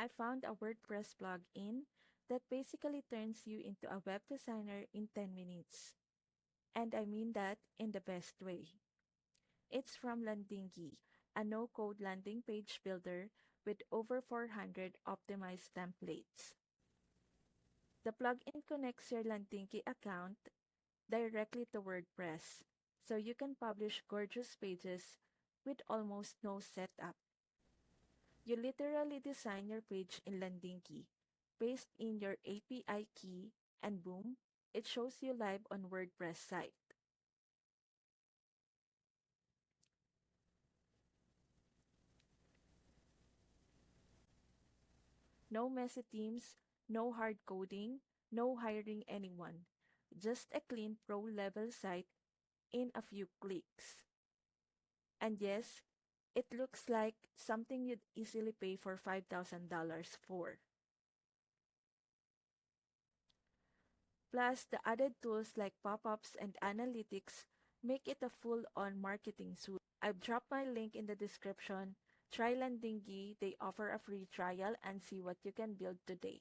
I found a WordPress plugin that basically turns you into a web designer in 10 minutes. And I mean that in the best way. It's from Landingi, a no-code landing page builder with over 400 optimized templates. The plugin connects your Landingi account directly to WordPress, so you can publish gorgeous pages with almost no setup. You literally design your page in Landingi, paste in your API key, and boom, it shows you live on WordPress site. No messy themes, no hard coding, no hiring anyone. Just a clean pro level site in a few clicks. And yes, it looks like something you'd easily pay for $5,000 for. Plus, the added tools like pop-ups and analytics make it a full-on marketing suite. I've dropped my link in the description. Try Landingi. They offer a free trial and see what you can build today.